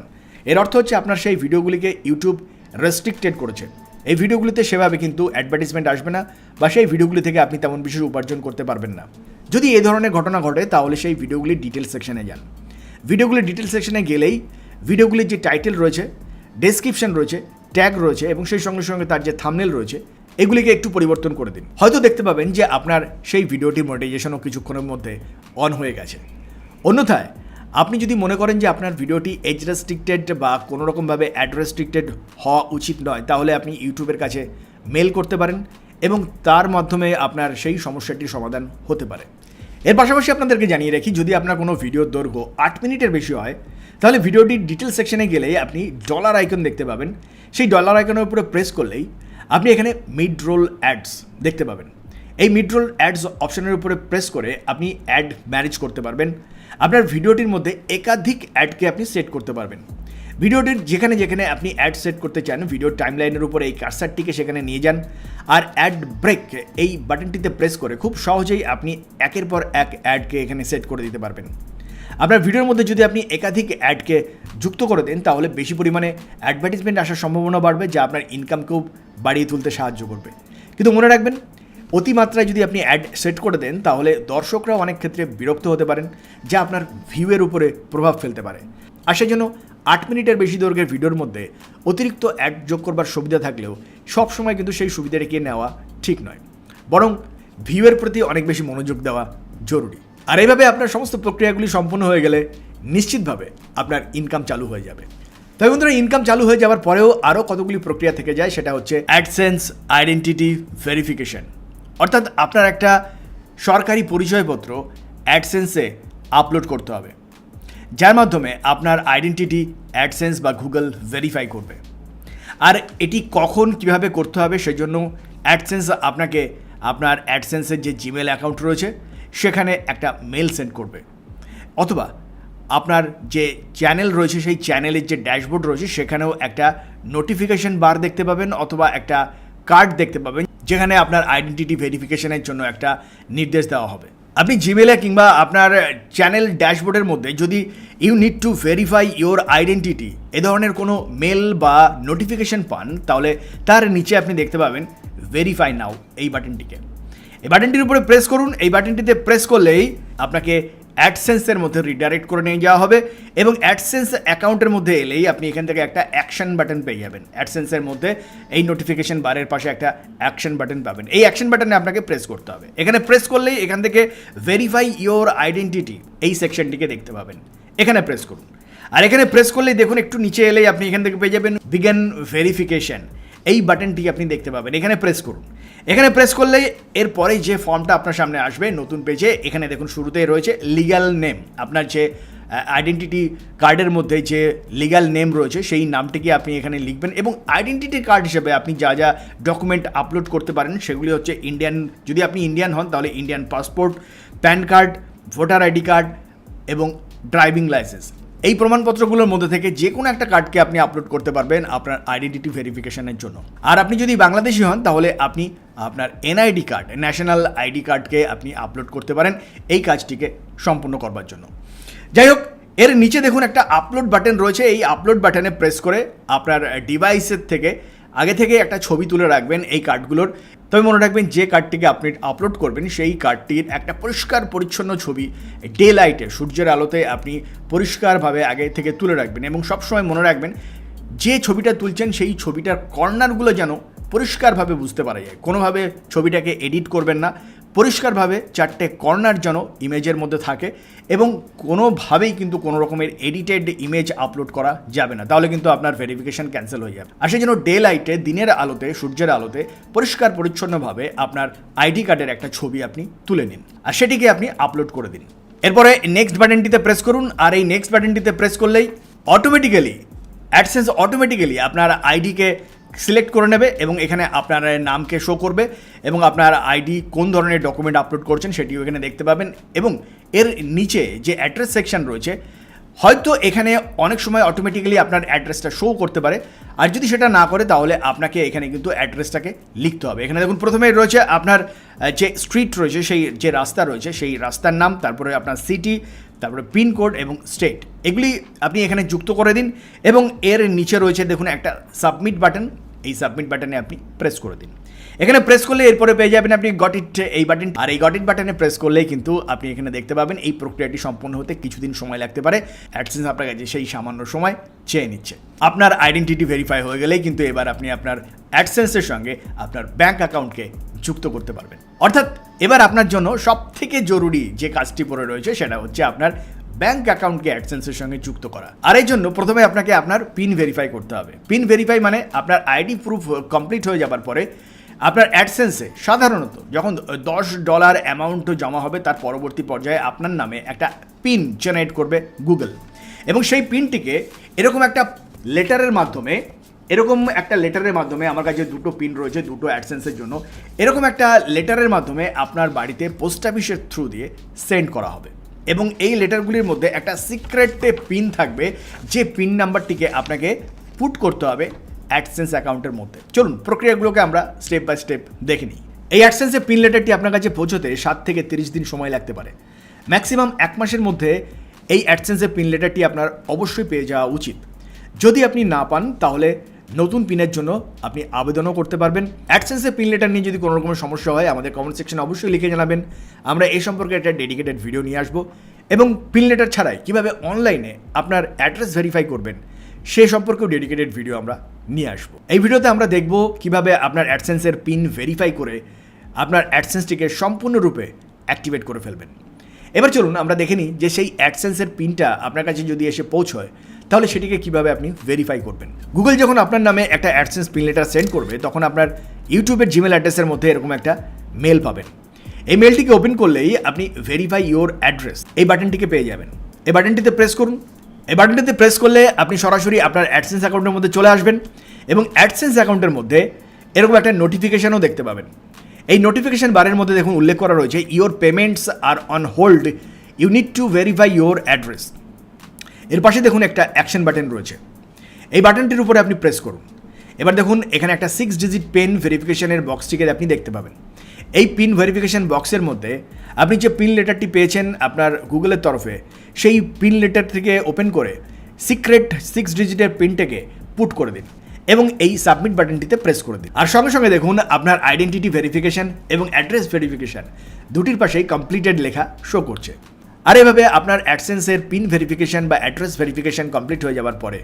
এর অর্থ হচ্ছে আপনার সেই ভিডিওগুলিকে ইউটিউব রেস্ট্রিক্টেড করেছে। এই ভিডিওগুলিতে সেভাবে কিন্তু অ্যাডভার্টিসমেন্ট আসবে না বা সেই ভিডিওগুলি থেকে আপনি তেমন বিশেষ উপার্জন করতে পারবেন না। যদি এই ধরনের ঘটনা ঘটে তাহলে সেই ভিডিওগুলির ডিটেলস সেকশনে যান। ভিডিওগুলির ডিটেলস সেকশনে গেলেই ভিডিওগুলির যে টাইটেল রয়েছে, ডেসক্রিপশন রয়েছে, ট্যাগ রয়েছে এবং সেই সঙ্গে সঙ্গে তার যে থাম্বনেল রয়েছে এগুলিকে একটু পরিবর্তন করে দিন। হয়তো দেখতে পাবেন যে আপনার সেই ভিডিওটির মনিটাইজেশনও কিছুক্ষণের মধ্যে অন হয়ে গেছে। অন্যথায় আপনি যদি মনে করেন যে আপনার ভিডিওটি এজ রেস্ট্রিক্টেড বা কোনো রকমভাবে অ্যাড রেস্ট্রিক্টেড হওয়া উচিত নয় তাহলে আপনি ইউটিউবের কাছে মেল করতে পারেন এবং তার মাধ্যমে আপনার সেই সমস্যাটির সমাধান হতে পারে। এর পাশাপাশি আপনাদেরকে জানিয়ে রাখি, যদি আপনার কোনো ভিডিওর দৈর্ঘ্য 8 মিনিটের বেশি হয় তাহলে ভিডিওটির ডিটেল সেকশনে গেলে আপনি ডলার আইকন দেখতে পাবেন। সেই ডলার আইকনের উপরে প্রেস করলেই আপনি এখানে মিড রোল অ্যাডস দেখতে পাবেন। এই মিড রোল অ্যাডস অপশনের উপরে প্রেস করে আপনি অ্যাড ম্যানেজ করতে পারবেন। আপনার ভিডিওটির মধ্যে একাধিক অ্যাডকে আপনি সেট করতে পারবেন। ভিডিওটির যেখানে যেখানে আপনি অ্যাড সেট করতে চান ভিডিওর টাইমলাইনের উপরে এই কার্সারটিকে সেখানে নিয়ে যান আর অ্যাড ব্রেক এই বাটনটিতে প্রেস করে খুব সহজেই আপনি একের পর এক অ্যাডকে এখানে সেট করে দিতে পারবেন। আপনার ভিডিওর মধ্যে যদি আপনি একাধিক অ্যাডকে যুক্ত করে দেন তাহলে বেশি পরিমাণে অ্যাডভার্টিসমেন্ট আসার সম্ভাবনা বাড়বে, যা আপনার ইনকামকেও বাড়িয়ে তুলতে সাহায্য করবে। কিন্তু মনে রাখবেন, অতিমাত্রায় যদি আপনি অ্যাড সেট করে দেন তাহলে দর্শকরাও অনেক ক্ষেত্রে বিরক্ত হতে পারেন, যা আপনার ভিউয়ের উপরে প্রভাব ফেলতে পারে। আর সেই জন্য 8 মিনিটের বেশি দৈর্ঘ্যের ভিডিওর মধ্যে অতিরিক্ত অ্যাড যোগ করবার সুবিধা থাকলেও সবসময় কিন্তু সেই সুবিধাটাকে নেওয়া ঠিক নয়, বরং ভিউয়ের প্রতি অনেক বেশি মনোযোগ দেওয়া জরুরি। আর এইভাবে আপনার সমস্ত প্রক্রিয়াগুলি সম্পূর্ণ হয়ে গেলে নিশ্চিতভাবে আপনার ইনকাম চালু হয়ে যাবে। তবে বন্ধুরা, ইনকাম চালু হয়ে যাওয়ার পরেও আরও কতগুলি প্রক্রিয়া থেকে যায়, সেটা হচ্ছে অ্যাডসেন্স আইডেন্টিটি ভেরিফিকেশন। অর্থাৎ আপনার একটা সরকারি পরিচয়পত্র অ্যাডসেন্সে আপলোড করতে হবে, যার মাধ্যমে আপনার আইডেন্টিটি অ্যাডসেন্স বা গুগল ভেরিফাই করবে। আর এটি কখন কিভাবে করতে হবে সেজন্য অ্যাডসেন্স আপনাকে আপনার অ্যাডসেন্সের যে জিমেল অ্যাকাউন্ট রয়েছে সেখানে একটা মেল সেন্ড করবে, অথবা আপনার যে চ্যানেল রয়েছে সেই চ্যানেলের যে ড্যাশবোর্ড রয়েছে সেখানেও একটা নোটিফিকেশন বার দেখতে পাবেন, অথবা একটা কার্ড দেখতে পাবেন যেখানে আপনার আইডেন্টিটি ভেরিফিকেশনের জন্য একটা নির্দেশ দেওয়া হবে। আপনি জিমেলে কিংবা আপনার চ্যানেল ড্যাশবোর্ডের মধ্যে যদি you need to verify your identity এ ধরনের কোনো মেল বা নোটিফিকেশন পান, তাহলে তার নিচে আপনি দেখতে পাবেন ভেরিফাই নাও এই বাটনটিকে। এই বাটনটির উপরে প্রেস করুন। এই বাটনটিতে প্রেস করলেই আপনাকে অ্যাডসেন্সের মধ্যে রিডাইরেক্ট করে নিয়ে যাওয়া হবে এবং অ্যাডসেন্স অ্যাকাউন্টের মধ্যে এলেই আপনি এখান থেকে একটা অ্যাকশন বাটন পেয়ে যাবেন। অ্যাডসেন্সের মধ্যে এই নোটিফিকেশন বারের পাশে একটা অ্যাকশন বাটন পাবেন। এই অ্যাকশন বাটনে আপনাকে প্রেস করতে হবে। এখানে প্রেস করলেই এখান থেকে ভেরিফাই ইওর আইডেন্টিটি এই সেকশনটিকে দেখতে পাবেন। এখানে প্রেস করুন। আর এখানে প্রেস করলেই দেখুন একটু নিচে এলেই আপনি এখান থেকে পেয়ে যাবেন বিগিন ভেরিফিকেশন, এই বাটনটি আপনি দেখতে পাবেন। এখানে প্রেস করুন। এখানে প্রেস করলেই এরপরে যে ফর্মটা আপনার সামনে আসবে নতুন পেজে, এখানে দেখুন শুরুতেই রয়েছে লিগ্যাল নেম। আপনার যে আইডেন্টিটি কার্ডের মধ্যে যে লিগ্যাল নেম রয়েছে সেই নামটিকে আপনি এখানে লিখবেন এবং আইডেন্টিটি কার্ড হিসেবে আপনি যা যা ডকুমেন্ট আপলোড করতে পারেন সেগুলি হচ্ছে ইন্ডিয়ান, যদি আপনি ইন্ডিয়ান হন তাহলে Indian passport, pan card, voter ID card এবং ড্রাইভিং লাইসেন্স। এই প্রমাণপত্রগুলোর মধ্যে থেকে যে কোনো একটা কার্ডকে আপনি আপলোড করতে পারবেন আপনার আইডেন্টিটি ভেরিফিকেশনের জন্য। আর আপনি যদি বাংলাদেশি হন তাহলে আপনি আপনার এনআইডি কার্ড, ন্যাশনাল আইডি কার্ডকে আপনি আপলোড করতে পারেন এই কাজটিকে সম্পূর্ণ করবার জন্য। যাই হোক, এর নিচে দেখুন একটা আপলোড বাটন রয়েছে। এই আপলোড বাটনে প্রেস করে আপনার ডিভাইসের থেকে আগে থেকে একটা ছবি তুলে রাখবেন এই কার্ডগুলোর। তবে মনে রাখবেন যে কার্ডটিকে আপনি আপলোড করবেন সেই কার্ডটির একটা পরিষ্কার পরিচ্ছন্ন ছবি ডে লাইটে, সূর্যের আলোতে আপনি পরিষ্কারভাবে আগে থেকে তুলে রাখবেন এবং সবসময় মনে রাখবেন যে ছবিটা তুলছেন সেই ছবিটার কর্নারগুলো যেন পরিষ্কারভাবে বুঝতে পারা যায়। কোনোভাবে ছবিটাকে এডিট করবেন না, পরিষ্কারভাবে চারটে কর্নার যেন ইমেজের মধ্যে থাকে এবং কোনোভাবেই কিন্তু কোনো রকমের এডিটেড ইমেজ আপলোড করা যাবে না, তাহলে কিন্তু আপনার ভেরিফিকেশন ক্যান্সেল হয়ে যাবে। আর সেই জন্য ডে লাইটে, দিনের আলোতে, সূর্যের আলোতে পরিষ্কার পরিচ্ছন্নভাবে আপনার আইডি কার্ডের একটা ছবি আপনি তুলে নিন আর সেটিকে আপনি আপলোড করে দিন। এরপরে নেক্সট বাটনটিতে প্রেস করুন। আর এই নেক্সট বাটনটিতে প্রেস করলেই অটোমেটিক্যালি অ্যাডসেন্স আপনার আইডিকে সিলেক্ট করে নেবে এবং এখানে আপনার নামকে শো করবে এবং আপনার আইডি কোন ধরনের ডকুমেন্ট আপলোড করছেন সেটিও এখানে দেখতে পাবেন। এবং এর নিচে যে অ্যাড্রেস সেকশন রয়েছে, হয়তো এখানে অনেক সময় অটোমেটিক্যালি আপনার অ্যাড্রেসটা শো করতে পারে, আর যদি সেটা না করে তাহলে আপনাকে এখানে কিন্তু অ্যাড্রেসটাকে লিখতে হবে। এখানে দেখুন প্রথমেই রয়েছে আপনার যে স্ট্রিট রয়েছে, সেই যে রাস্তা রয়েছে সেই রাস্তার নাম, তারপরে আপনার সিটি, তারপরে পিনকোড এবং স্টেট, এগুলি আপনি এখানে যুক্ত করে দিন। এবং এর নিচে রয়েছে দেখুন একটা সাবমিট বাটন, এই সাবমিট বাটনে আপনি প্রেস করে দিন। এখানে প্রেস করলে এরপরে পেয়ে যাবেন আপনি গট ইট এই বাটন। আর এই গট ইট বাটনে প্রেস করলেই কিন্তু আপনি এখানে দেখতে পাবেন এই প্রক্রিয়াটি সম্পূর্ণ হতে কিছুদিন সময় লাগতে পারে। অ্যাডসেন্স আপনার কাছে সেই সামান্য সময় চেয়ে নিচ্ছে। আপনার আইডেন্টিটি ভেরিফাই হয়ে গেলেই কিন্তু এবার আপনি আপনার অ্যাডসেন্সের সঙ্গে আপনার ব্যাঙ্ক অ্যাকাউন্টকে যুক্ত করতে পারবেন। অর্থাৎ এবার আপনার জন্য সবথেকে জরুরি যে কাজটি পড়ে রয়েছে সেটা হচ্ছে আপনার ব্যাঙ্ক অ্যাকাউন্টকে অ্যাডসেন্সের সঙ্গে যুক্ত করা। আর এই জন্য প্রথমে আপনাকে আপনার পিন ভেরিফাই করতে হবে। পিন ভেরিফাই মানে আপনার আইডি প্রুফ কমপ্লিট হয়ে যাবার পরে আপনার অ্যাডসেন্সে সাধারণত যখন $10 অ্যামাউন্ট জমা হবে তার পরবর্তী পর্যায়ে আপনার নামে একটা পিন জেনারেট করবে গুগল এবং সেই পিনটিকে এরকম একটা লেটারের মাধ্যমে আমার কাছে দুটো পিন রয়েছে দুটো অ্যাডসেন্সের জন্য, এরকম একটা লেটারের মাধ্যমে আপনার বাড়িতে পোস্ট অফিসের থ্রু দিয়ে সেন্ড করা হবে এবং এই লেটারগুলির মধ্যে একটা সিক্রেট পিন থাকবে যে পিন নাম্বারটিকে আপনাকে পুট করতে হবে অ্যাডসেন্স অ্যাকাউন্টের মধ্যে। চলুন প্রক্রিয়াগুলোকে আমরা স্টেপ বাই স্টেপ দেখে নিই। এই অ্যাডসেন্সের পিন লেটারটি আপনার কাছে পৌঁছতে 7 থেকে 30 দিন সময় লাগতে পারে। ম্যাক্সিমাম 1 মাসের মধ্যে এই অ্যাডসেন্সের পিন লেটারটি আপনার অবশ্যই পেয়ে যাওয়া উচিত। যদি আপনি না পান তাহলে নতুন পিনের জন্য আপনি আবেদনও করতে পারবেন। অ্যাডসেন্সের পিন লেটার নিয়ে যদি কোনো রকমের সমস্যা হয় আমাদের কমেন্ট সেকশনে অবশ্যই লিখে জানাবেন। আমরা এই সম্পর্কে একটা ডেডিকেটেড ভিডিও নিয়ে আসবো এবং পিন লেটার ছাড়াই কীভাবে অনলাইনে আপনার অ্যাড্রেস ভেরিফাই করবেন সে সম্পর্কেও ডেডিকেটেড ভিডিও আমরা নিয়ে আসবো। এই ভিডিওতে আমরা দেখব কিভাবে আপনার অ্যাডসেন্সের পিন ভেরিফাই করে আপনার অ্যাডসেন্সটিকে সম্পূর্ণরূপে অ্যাক্টিভেট করে ফেলবেন। এবার চলুন আমরা দেখে নিই যে সেই অ্যাডসেন্সের পিনটা আপনার কাছে যদি এসে পৌঁছয় তাহলে সেটিকে কিভাবে আপনি ভেরিফাই করবেন। গুগল যখন আপনার নামে একটা অ্যাডসেন্স পিন লেটার সেন্ড করবে তখন আপনার ইউটিউবের জিমেল অ্যাড্রেসের মধ্যে এরকম একটা মেল পাবেন। এই মেলটিকে ওপেন করলেই আপনি ভেরিফাই ইওর অ্যাড্রেস এই বাটনটিকে পেয়ে যাবেন। এই বাটনটিতে প্রেস করুন। এই বাটনটিতে প্রেস করলে আপনি সরাসরি আপনার অ্যাডসেন্স অ্যাকাউন্টের মধ্যে চলে আসবেন এবং অ্যাডসেন্স অ্যাকাউন্টের মধ্যে এরকম একটা নোটিফিকেশনও দেখতে পাবেন। এই নোটিফিকেশন বারের মধ্যে দেখুন উল্লেখ করা রয়েছে your payments are on hold, you need to verify your address. এর পাশে দেখুন একটা অ্যাকশন বাটন রয়েছে, এই বাটনটির উপরে আপনি প্রেস করুন। এবার দেখুন এখানে একটা 6 ডিজিট পেন ভেরিফিকেশনের বক্সটিকে আপনি দেখতে পাবেন। এই পিন ভেরিফিকেশন বক্সের মধ্যে আপনি যে পিন লেটারটি পেয়েছেন আপনার গুগলের তরফে, সেই পিন লেটার থেকে ওপেন করে সিক্রেট 6 ডিজিটের পিনটাকে পুট করে দিন এবং এই সাবমিট বাটনটিতে প্রেস করে দিন। আর সঙ্গে সঙ্গে দেখুন আপনার আইডেন্টিটি ভেরিফিকেশন এবং অ্যাড্রেস ভেরিফিকেশন দুটির পাশেই কমপ্লিটেড লেখা শো করছে। আর এভাবে আপনার অ্যাডসেন্সের পিন ভেরিফিকেশন বা অ্যাড্রেস ভেরিফিকেশন কমপ্লিট হয়ে যাওয়ার পরে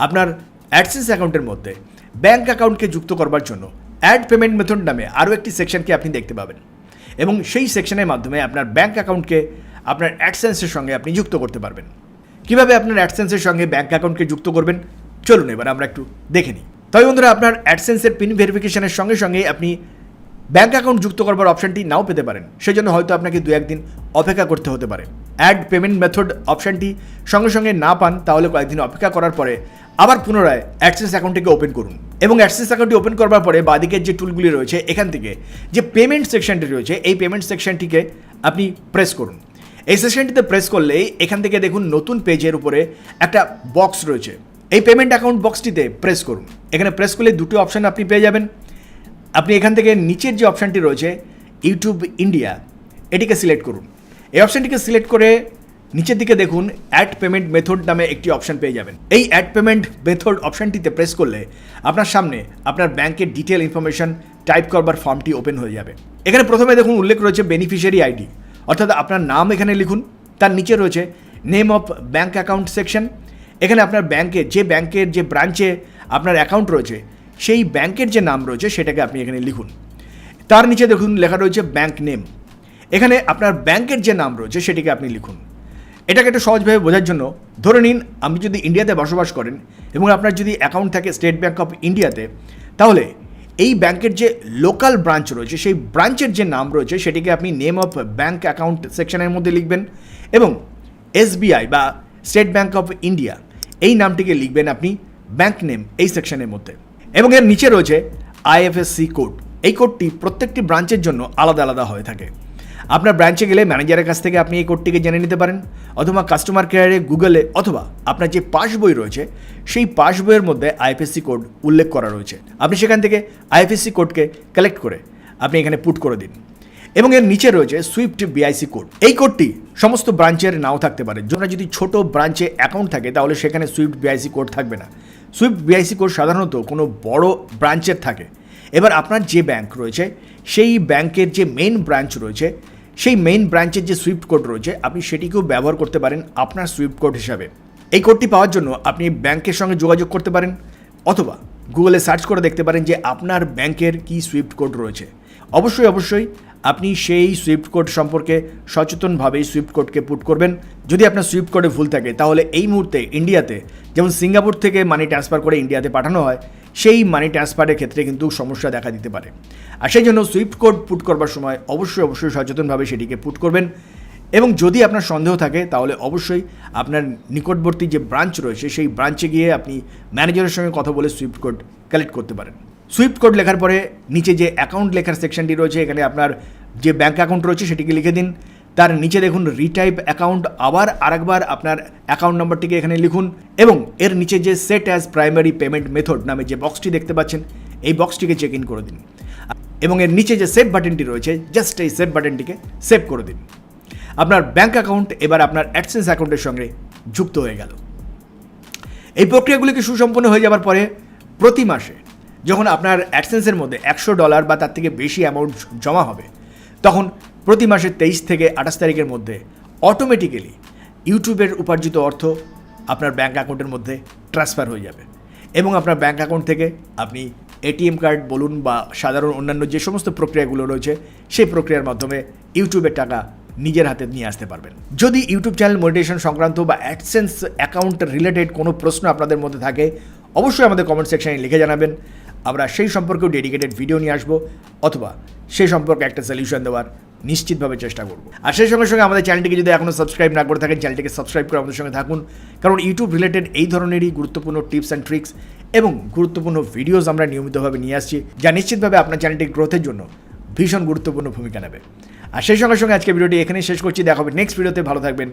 আপনার অ্যাডসেন্স অ্যাকাউন্টের মধ্যে ব্যাঙ্ক অ্যাকাউন্টকে যুক্ত করবার জন্য অ্যাড পেমেন্ট মেথড নামে আরও একটি সেকশনকে আপনি দেখতে পাবেন এবং সেই সেকশনের মাধ্যমে আপনার ব্যাঙ্ক অ্যাকাউন্টকে আপনার অ্যাডসেন্সের সঙ্গে আপনি যুক্ত করতে পারবেন। কীভাবে আপনার অ্যাডসেন্সের সঙ্গে ব্যাঙ্ক অ্যাকাউন্টকে যুক্ত করবেন চলুন এবার আমরা একটু দেখে নিই। তবে বন্ধুরা, আপনার অ্যাডসেন্সের পিন ভেরিফিকেশনের সঙ্গে সঙ্গে আপনি ব্যাঙ্ক অ্যাকাউন্ট যুক্ত করবার অপশানটি নাও পেতে পারেন, সেজন্য হয়তো আপনাকে 2-1 দিন অপেক্ষা করতে হতে পারে। অ্যাড পেমেন্ট মেথড অপশানটি সঙ্গে সঙ্গে না পান তাহলে কয়েকদিন অপেক্ষা করার পরে আবার পুনরায় অ্যাডসেন্স অ্যাকাউন্টটিকে ওপেন করুন এবং অ্যাডসেন্স অ্যাকাউন্টটি ওপেন করবার পরে বাদিকের যে টুলগুলি রয়েছে এখান থেকে যে পেমেন্ট সেকশনটি রয়েছে এই পেমেন্ট সেকশনটিকে আপনি প্রেস করুন। এই সেকশনটিতে প্রেস করলেই এখান থেকে দেখুন নতুন পেজের উপরে একটা বক্স রয়েছে, এই পেমেন্ট অ্যাকাউন্ট বক্সটিতে প্রেস করুন। এখানে প্রেস করলে দুটো অপশান আপনি পেয়ে যাবেন। আপনি এখান থেকে নিচের যে অপশানটি রয়েছে ইউটিউব ইন্ডিয়া, এটিকে সিলেক্ট করুন। এই অপশানটিকে সিলেক্ট করে নিচের দিকে দেখুন অ্যাড পেমেন্ট মেথড নামে একটি অপশান পেয়ে যাবেন। এই অ্যাড পেমেন্ট মেথড অপশানটিতে প্রেস করলে আপনার সামনে আপনার ব্যাংকের ডিটেল ইনফরমেশন টাইপ করবার ফর্মটি ওপেন হয়ে যাবে। এখানে প্রথমে দেখুন উল্লেখ রয়েছে বেনিফিশিয়ারি আইডি, অর্থাৎ আপনার নাম এখানে লিখুন। তার নিচে রয়েছে name of bank account section. এখানে আপনার ব্যাংকের যে ব্রাঞ্চে আপনার অ্যাকাউন্ট রয়েছে সেই ব্যাংকের যে নাম রয়েছে সেটাকে আপনি এখানে লিখুন। তার নিচে দেখুন লেখা রয়েছে ব্যাংক নেম। এখানে আপনার ব্যাংকের যে নাম রয়েছে সেটিকে আপনি লিখুন। এটাকে একটু সহজভাবে বোঝার জন্য ধরে নিন আপনি যদি ইন্ডিয়াতে বসবাস করেন এবং আপনার যদি অ্যাকাউন্ট থাকে স্টেট ব্যাঙ্ক অফ ইন্ডিয়াতে, তাহলে এই ব্যাংকের যে লোকাল ব্রাঞ্চ রয়েছে সেই ব্রাঞ্চের যে নাম রয়েছে সেটিকে আপনি নেম অফ ব্যাঙ্ক অ্যাকাউন্ট সেকশনের মধ্যে লিখবেন এবং এসবিআই বা স্টেট ব্যাঙ্ক অফ ইন্ডিয়া এই নামটিকে লিখবেন আপনি ব্যাঙ্ক নেম এই সেকশনের মধ্যে। এবং এর নিচে রয়েছে আইএফএসসি কোড। এই কোডটি প্রত্যেকটি ব্রাঞ্চের জন্য আলাদা আলাদা হয়ে থাকে। আপনার ব্রাঞ্চে গেলে ম্যানেজারের কাছ থেকে আপনি এই কোডটিকে জেনে নিতে পারেন, অথবা কাস্টমার কেয়ারে গুগলে, অথবা আপনার যে পাস বই রয়েছে সেই পাস বইয়ের মধ্যে আইএফএসসি কোড উল্লেখ করা রয়েছে। আপনি সেখান থেকে আইএফএসসি কোডকে কালেক্ট করে আপনি এখানে পুট করে দিন। এবং এর নিচে রয়েছে সুইফট বিআইসি কোড। এই কোডটি সমস্ত ব্রাঞ্চের নাও থাকতে পারে। যদি ছোট ব্রাঞ্চে অ্যাকাউন্ট থাকে তাহলে সেখানে সুইফট বিআইসি কোড থাকবে না। সুইফট বিআইসি কোড সাধারণত কোনো বড় ব্রাঞ্চের থাকে। এবার আপনার যে ব্যাংক রয়েছে সেই ব্যাংকের যে মেইন ব্রাঞ্চ রয়েছে সেই মেইন ব্রাঞ্চের যে সুইফট কোড রয়েছে আপনি সেটিকেও ব্যবহার করতে পারেন আপনার সুইফট কোড হিসাবে। এই কোডটি পাওয়ার জন্য আপনি ব্যাংকের সঙ্গে যোগাযোগ করতে পারেন, অথবা গুগলে সার্চ করে দেখতে পারেন যে আপনার ব্যাংকের কি সুইফট কোড রয়েছে। অবশ্যই আপনি সেই সুইফট কোড সম্পর্কে সচেতনভাবেই সুইফট কোডকে পুট করবেন। যদি আপনার সুইফট কোডে ভুল থাকে তাহলে এই মুহূর্তে ইন্ডিয়াতে, যেমন সিঙ্গাপুর থেকে মানি ট্রান্সফার করে ইন্ডিয়াতে পাঠানো হয়, সেই মানি ট্রান্সফারের ক্ষেত্রে কিন্তু সমস্যা দেখা দিতে পারে। আর সেই জন্য সুইফট কোড পুট করবার সময় অবশ্যই সচেতনভাবে সেটিকে পুট করবেন। এবং যদি আপনার সন্দেহ থাকে তাহলে অবশ্যই আপনার নিকটবর্তী যে ব্রাঞ্চ রয়েছে সেই ব্রাঞ্চে গিয়ে আপনি ম্যানেজারের সঙ্গে কথা বলে সুইফট কোড কালেক্ট করতে পারেন। সুইফট কোড লেখার পরে নিচে যে অ্যাকাউন্ট লেখার সেকশনটি রয়েছে এখানে আপনার যে ব্যাঙ্ক অ্যাকাউন্ট রয়েছে সেটিকে লিখে দিন। তার নিচে দেখুন রিটাইপ অ্যাকাউন্ট, আবার আরেকবার আপনার অ্যাকাউন্ট নম্বরটিকে এখানে লিখুন এবং এর নিচে যে set as primary payment method নামে যে বক্সটি দেখতে পাচ্ছেন এই বক্সটিকে চেক ইন করে দিন এবং এর নিচে যে সেভ বাটনটি রয়েছে জাস্ট এই সেভ বাটনটিকে সেভ করে দিন। আপনার ব্যাঙ্ক অ্যাকাউন্ট এবার আপনার অ্যাডসেন্স অ্যাকাউন্টের সঙ্গে যুক্ত হয়ে গেল। এই প্রক্রিয়াগুলিকে সুসম্পন্ন হয়ে যাওয়ার পরে প্রতি মাসে যখন আপনার অ্যাডসেন্সের মধ্যে $100 বা তার থেকে বেশি অ্যামাউন্ট জমা হবে, তখন প্রতি মাসের 23 থেকে 28 তারিখের মধ্যে অটোমেটিক্যালি ইউটিউবের উপার্জিত অর্থ আপনার ব্যাঙ্ক অ্যাকাউন্টের মধ্যে ট্রান্সফার হয়ে যাবে এবং আপনার ব্যাঙ্ক অ্যাকাউন্ট থেকে আপনি এটিএম কার্ড বলুন বা সাধারণ অন্যান্য যে সমস্ত প্রক্রিয়াগুলো রয়েছে সেই প্রক্রিয়ার মাধ্যমে ইউটিউবের টাকা নিজের হাতে নিয়ে আসতে পারবেন। যদি ইউটিউব চ্যানেল মনিটাইজেশন সংক্রান্ত বা অ্যাডসেন্স অ্যাকাউন্ট রিলেটেড কোনো প্রশ্ন আপনাদের মধ্যে থাকে অবশ্যই আমাদের কমেন্ট সেকশনে লিখে জানাবেন। আমরা সেই সম্পর্কেও ডেডিকেটেড ভিডিও নিয়ে আসবো, অথবা সেই সম্পর্কে একটা সলিউশন দেওয়ার নিশ্চিতভাবে চেষ্টা করব। আর সেই সঙ্গে সঙ্গে আমাদের চ্যানেলটিকে যদি এখনও সাবস্ক্রাইব না করে থাকেন চ্যানেলটিকে সাবস্ক্রাইব করে আমাদের সঙ্গে থাকুন, কারণ ইউটিউব রিলেটেড এই ধরনেরই গুরুত্বপূর্ণ টিপস অ্যান্ড ট্রিক্স এবং গুরুত্বপূর্ণ ভিডিওস আমরা নিয়মিতভাবে নিয়ে আসছি, যা নিশ্চিতভাবে আপনার চ্যানেলটির গ্রোথের জন্য ভীষণ গুরুত্বপূর্ণ ভূমিকা নেবে। আর সেই সঙ্গে সঙ্গে আজকে ভিডিওটি এখানেই শেষ করছি। দেখা হবে নেক্সট ভিডিওতে। ভালো থাকবেন।